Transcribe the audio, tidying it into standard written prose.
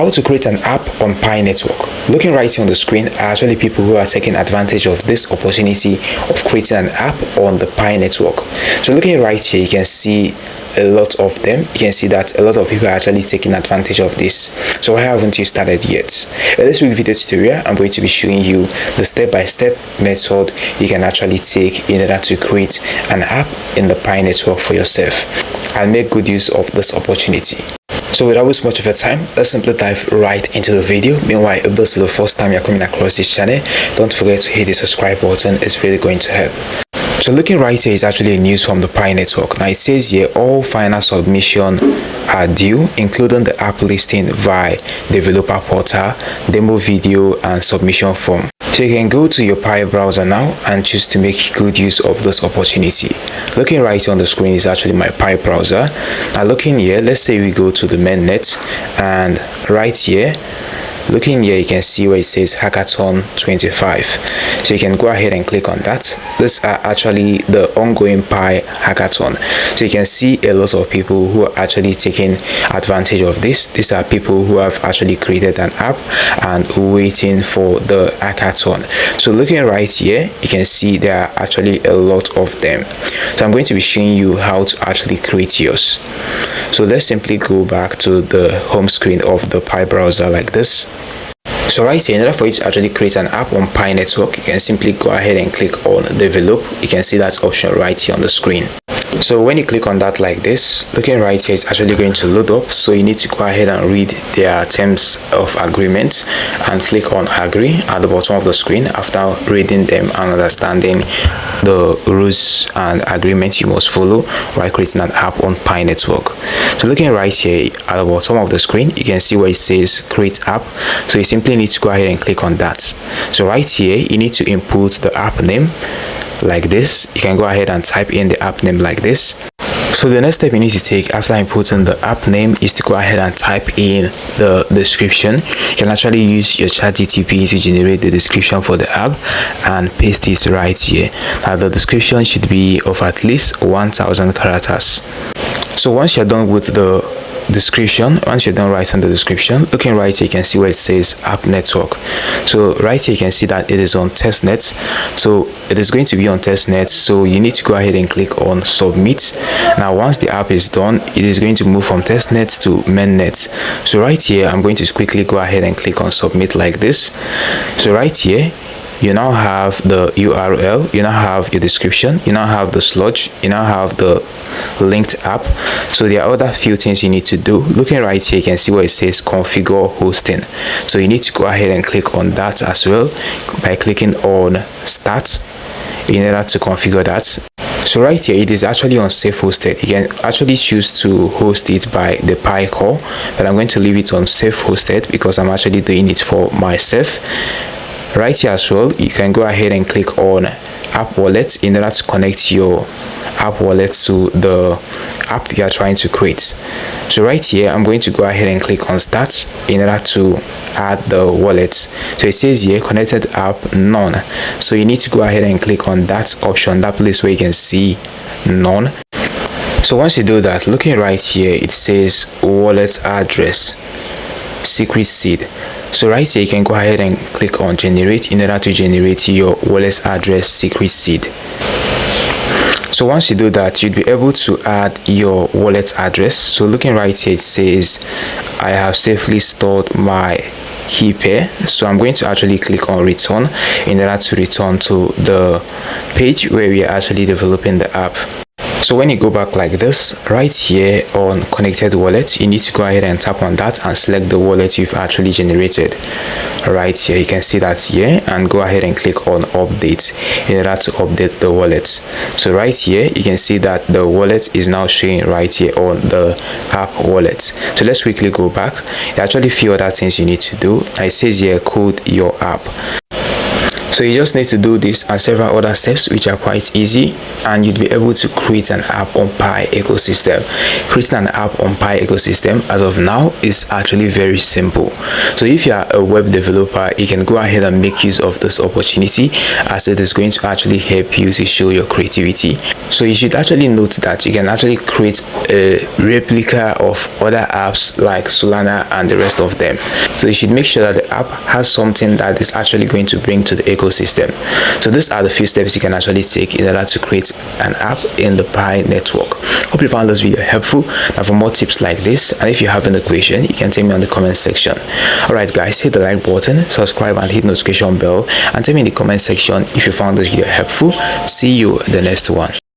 How to create an app on Pi network. Looking right here on the screen are actually people who are taking advantage of this opportunity of creating an app on the Pi network. So looking right here, you can see a lot of them. You can see that a lot of people are actually taking advantage of this. So why haven't you started yet? In this week video tutorial, I'm going to be showing you the step-by-step method you can actually take in order to create an app in the Pi network for yourself and make good use of this opportunity. So without wasting much of your time, let's simply dive right into the video. Meanwhile, if this is the first time you're coming across this channel, don't forget to hit the subscribe button. It's really going to help. So looking right here is actually news from the Pi network. Now it says here all final submission are due, including the app listing via developer portal, demo video, and submission form. So you can go to your Pi browser now and choose to make good use of this opportunity. Looking right here on the screen is actually my Pi browser. Now looking here, let's say we go to the mainnet, and right here, looking here, you can see where it says Hackathon 25. So you can go ahead and click on that. These are actually the ongoing Pi Hackathon. So you can see a lot of people who are actually taking advantage of this. These are people who have actually created an app and waiting for the hackathon. So looking right here, you can see there are actually a lot of them. So I'm going to be showing you how to actually create yours. So let's simply go back to the home screen of the Pi browser like this. So right here, in order for you to actually create an app on Pi network, you can simply go ahead and click on develop. You can see that option right here on the screen. So when you click on that like this, looking right here, it's actually going to load up. So you need to go ahead and read their terms of agreement and click on agree at the bottom of the screen. After reading them and understanding the rules and agreements you must follow while creating an app on Pi network. So looking right here at the bottom of the screen, you can see where it says create app. So you simply need to go ahead and click on that. So right here, you need to input the app name like this. You can go ahead and type in the app name like this. So the next step you need to take after inputting the app name is to go ahead and type in the description. You can actually use your ChatGPT to generate the description for the app and paste it right here. Now the description should be of at least 1000 characters. So once you're done with the description, once you're done writing the description, looking right here, you can see where it says app network. So right here, you can see that it is on testnet. So it is going to be on testnet, so you need to go ahead and click on submit. Now once the app is done, it is going to move from testnet to mainnet. So right here, I'm going to quickly go ahead and click on submit like this. So right here, you now have the URL, you now have your description, you now have the sludge, you now have the linked app. So there are other few things you need to do. Looking right here, you can see where it says configure hosting. So you need to go ahead and click on that as well by clicking on start in order to configure that. So right here, it is actually on self-hosted. You can actually choose to host it by the Pi core, but I'm going to leave it on self-hosted because I'm actually doing it for myself. Right here as well, you can go ahead and click on app wallet in order to connect your app wallet to the app you are trying to create. So right here, I'm going to go ahead and click on start in order to add the wallet. So it says here connected app none. So you need to go ahead and click on that option, that place where you can see none. So once you do that, looking right here, it says wallet address secret seed. So right here, you can go ahead and click on generate in order to generate your wallet address secret seed. So once you do that, you'd be able to add your wallet address. So looking right here, it says I have safely stored my key pair. So I'm going to actually click on return in order to return to the page where we are actually developing the app. So when you go back like this, right here on connected wallet, you need to go ahead and tap on that and select the wallet you've actually generated. Right here, you can see that here, and go ahead and click on update in order to update the wallet. So right here, you can see that the wallet is now showing right here on the app wallet. So let's quickly go back. There are actually a few other things you need to do. It says here code your app. So you just need to do this and several other steps which are quite easy, and you'd be able to create an app on Pi ecosystem. Creating an app on Pi ecosystem as of now is actually very simple. So if you are a web developer, you can go ahead and make use of this opportunity, as it is going to actually help you to show your creativity. So you should actually note that you can actually create a replica of other apps like Solana and the rest of them. So you should make sure that the app has something that is actually going to bring to the ecosystem. So these are the few steps you can actually take in order to create an app in the Pi network. Hope you found this video helpful. Now for more tips like this, and if you have any question, you can tell me on the comment section. Alright guys, hit the like button, subscribe and hit notification bell, and tell me in the comment section if you found this video helpful. See you in the next one.